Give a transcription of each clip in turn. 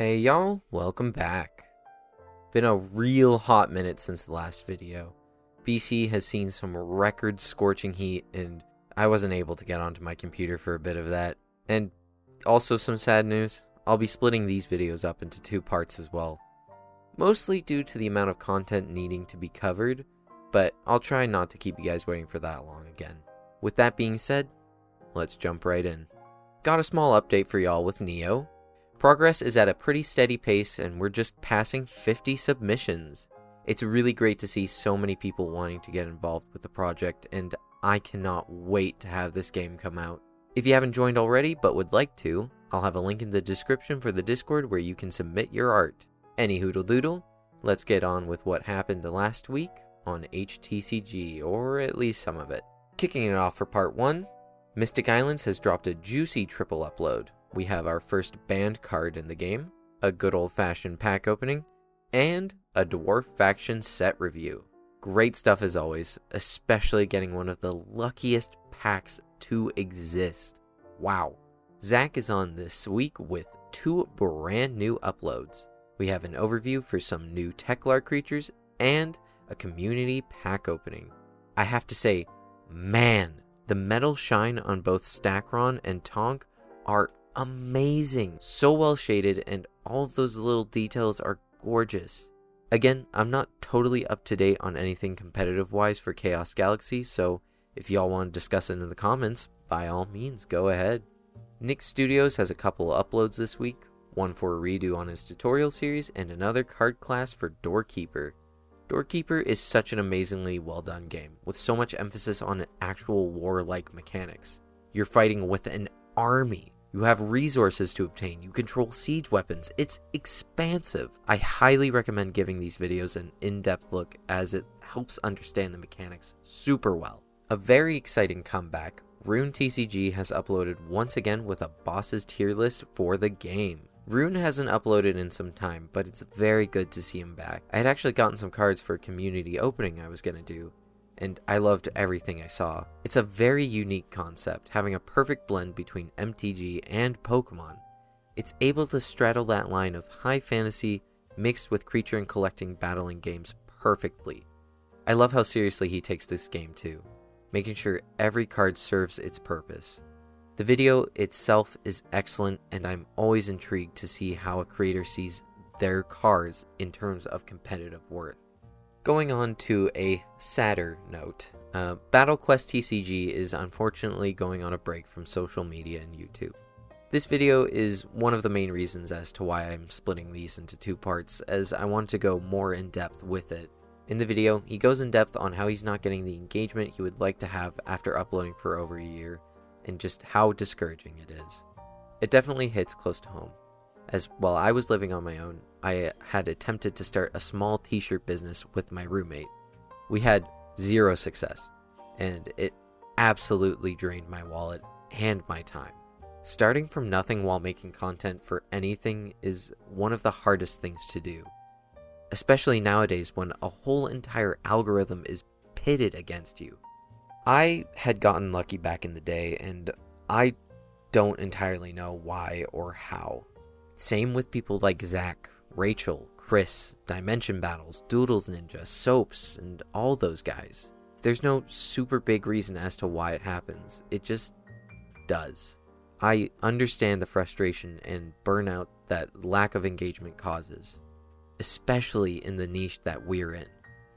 Hey y'all, welcome back. Been a real hot minute since the last video. BC has seen some record scorching heat and I wasn't able to get onto my computer for a bit of that. And also some sad news, I'll be splitting these videos up into two parts as well. Mostly due to the amount of content needing to be covered, but I'll try not to keep you guys waiting for that long again. With that being said, let's jump right in. Got a small update for y'all with Neo. Progress is at a pretty steady pace and we're just passing 50 submissions. It's really great to see so many people wanting to get involved with the project and I cannot wait to have this game come out. If you haven't joined already but would like to, I'll have a link in the description for the Discord where you can submit your art. Any hoodle doodle, let's get on with what happened last week on HTCG, or at least some of it. Kicking it off for part 1, Mystic Islands has dropped a juicy triple upload. We have our first banned card in the game, a good old-fashioned pack opening, and a Dwarf Faction set review. Great stuff as always, especially getting one of the luckiest packs to exist. Wow. Zach is on this week with 2 brand new uploads. We have an overview for some new Teklar creatures and a community pack opening. I have to say, man, the metal shine on both Stackron and Tonk are amazing. So well shaded and all of those little details are gorgeous. Again, I'm not totally up to date on anything competitive wise for Chaos Galaxy, so if y'all want to discuss it in the comments, by all means, go ahead. Nyx Studios has a couple uploads this week, one for a redo on his tutorial series and another card class for Doorkeeper. Doorkeeper is such an amazingly well done game, with so much emphasis on actual war-like mechanics. You're fighting with an army. You have resources to obtain, you control siege weapons, it's expansive. I highly recommend giving these videos an in-depth look as it helps understand the mechanics super well. A very exciting comeback, Rune TCG has uploaded once again with a bosses tier list for the game. Rune hasn't uploaded in some time, but it's very good to see him back. I had actually gotten some cards for a community opening I was gonna do, and I loved everything I saw. It's a very unique concept, having a perfect blend between MTG and Pokemon. It's able to straddle that line of high fantasy mixed with creature and collecting battling games perfectly. I love how seriously he takes this game too, making sure every card serves its purpose. The video itself is excellent and I'm always intrigued to see how a creator sees their cards in terms of competitive worth. Going on to a sadder note, BattleQuest TCG is unfortunately going on a break from social media and YouTube. This video is one of the main reasons as to why I'm splitting these into 2 parts, as I want to go more in depth with it. In the video, he goes in depth on how he's not getting the engagement he would like to have after uploading for over a year, and just how discouraging it is. It definitely hits close to home, as while I was living on my own, I had attempted to start a small t-shirt business with my roommate. We had 0 success, and it absolutely drained my wallet and my time. Starting from nothing while making content for anything is one of the hardest things to do, especially nowadays when a whole entire algorithm is pitted against you. I had gotten lucky back in the day, and I don't entirely know why or how. Same with people like Zach, Rachel, Chris, Dimension Battles, Doodles Ninja, Soaps, and all those guys. There's no super big reason as to why it happens. It just does. I understand the frustration and burnout that lack of engagement causes, especially in the niche that we're in.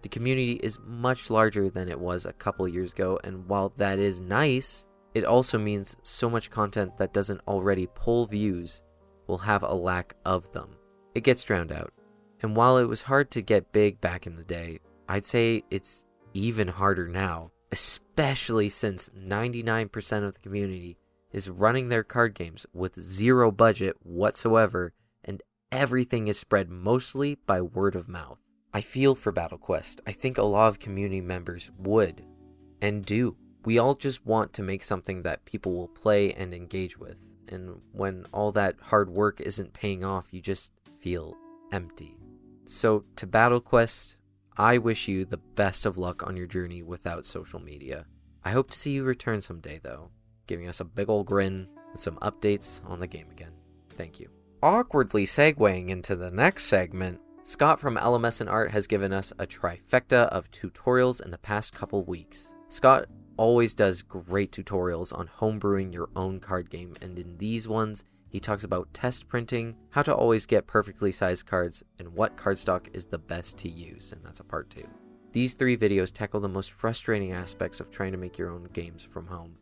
The community is much larger than it was a couple years ago, and while that is nice, it also means so much content that doesn't already pull views will have a lack of them. It gets drowned out. And while it was hard to get big back in the day, I'd say it's even harder now, especially since 99% of the community is running their card games with 0 budget whatsoever, and everything is spread mostly by word of mouth. I feel for BattleQuest. I think a lot of community members would, and do. We all just want to make something that people will play and engage with, and when all that hard work isn't paying off, you just feel empty. So to BattleQuest, I wish you the best of luck on your journey without social media. I hope to see you return someday though, giving us a big ol' grin with some updates on the game again. Thank you. awkwardly segueing into the next segment, Scott from Ellumacent Art has given us a trifecta of tutorials in the past couple weeks. Scott always does great tutorials on homebrewing your own card game, and in these ones, he talks about test printing, how to always get perfectly sized cards, and what cardstock is the best to use, and that's a part 2. These 3 videos tackle the most frustrating aspects of trying to make your own games from home,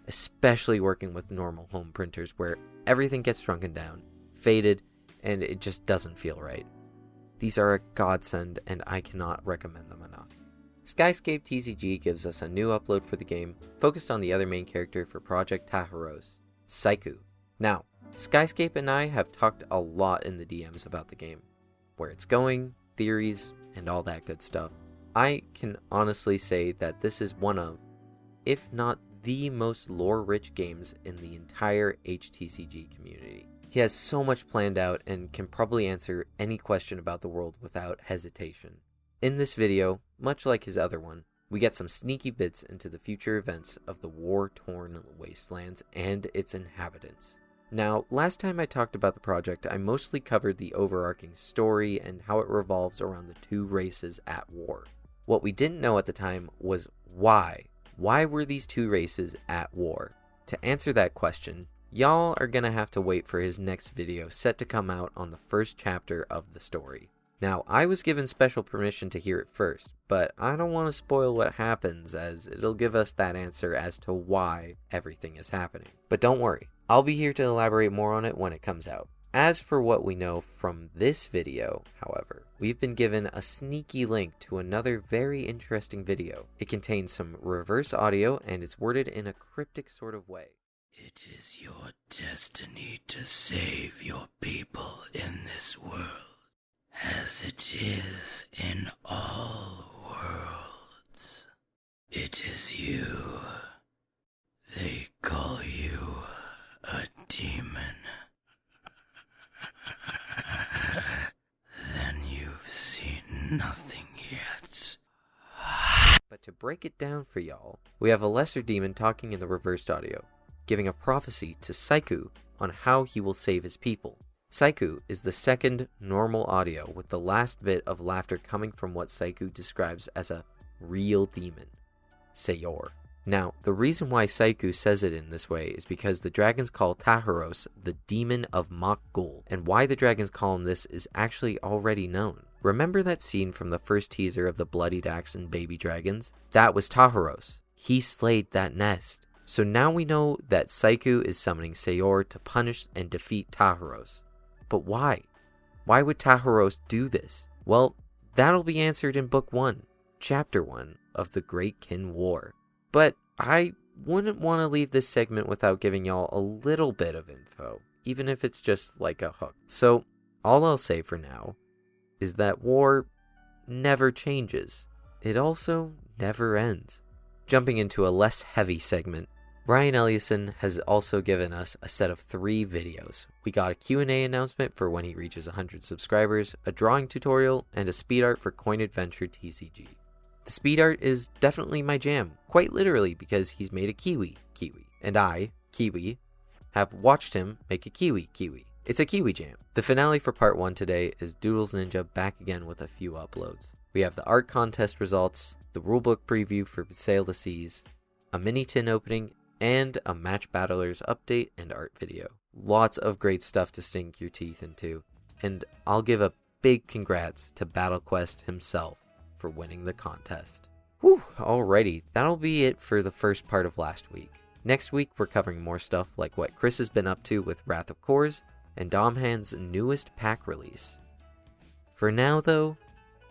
especially working with normal home printers where everything gets shrunken down, faded, and it just doesn't feel right. These are a godsend, and I cannot recommend them enough. Skyscape TCG gives us a new upload for the game, focused on the other main character for Project Taharos, Saiku. Now, Skyscape and I have talked a lot in the DMs about the game, where it's going, theories, and all that good stuff. I can honestly say that this is one of, if not the most lore-rich games in the entire HTCG community. He has so much planned out and can probably answer any question about the world without hesitation. In this video, much like his other one, we get some sneaky bits into the future events of the war-torn wastelands and its inhabitants. Now, last time I talked about the project, I mostly covered the overarching story and how it revolves around the 2 races at war. What we didn't know at the time was why. Why were these 2 races at war? To answer that question, y'all are gonna have to wait for his next video set to come out on the first chapter of the story. Now, I was given special permission to hear it first, but I don't want to spoil what happens as it'll give us that answer as to why everything is happening. But don't worry, I'll be here to elaborate more on it when it comes out. As for what we know from this video, however, we've been given a sneaky link to another very interesting video. It contains some reverse audio and it's worded in a cryptic sort of way. It is your destiny to save your people in this world, as it is in all worlds. It is you. They call you a demon. Then you've seen nothing yet. But to break it down for y'all, we have a lesser demon talking in the reversed audio, giving a prophecy to Saiku on how he will save his people. Saiku is the second normal audio, with the last bit of laughter coming from what Saiku describes as a real demon, Sayor. Now, the reason why Saiku says it in this way is because the dragons call Taharos the demon of Mok Gul, and why the dragons call him this is actually already known. Remember that scene from the first teaser of the bloodied axe and baby dragons? That was Taharos. He slayed that nest. So now we know that Saiku is summoning Sayor to punish and defeat Taharos. But why? Why would Taharos do this? Well, that'll be answered in Book 1, Chapter 1 of the Great Kin War. But I wouldn't want to leave this segment without giving y'all a little bit of info, even if it's just like a hook. So, all I'll say for now is that war never changes. It also never ends. Jumping into a less heavy segment, Brian Eliason has also given us a set of 3 videos. We got a Q&A announcement for when he reaches 100 subscribers, a drawing tutorial, and a speed art for Coin Adventure TCG. The speed art is definitely my jam, quite literally because he's made a Kiwi, and I, Kiwi, have watched him make a Kiwi. It's a Kiwi jam. The finale for part 1 today is Doodles Ninja back again with a few uploads. We have the art contest results, the rulebook preview for Sail the Seas, a mini tin opening, and a Match Battlers update and art video. Lots of great stuff to sink your teeth into, and I'll give a big congrats to BattleQuest himself for winning the contest. Whew, alrighty, that'll be it for the first part of last week. Next week, we're covering more stuff like what Chris has been up to with Wrath of Kors and Domhand's newest pack release. For now, though,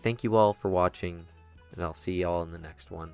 thank you all for watching, and I'll see y'all in the next one.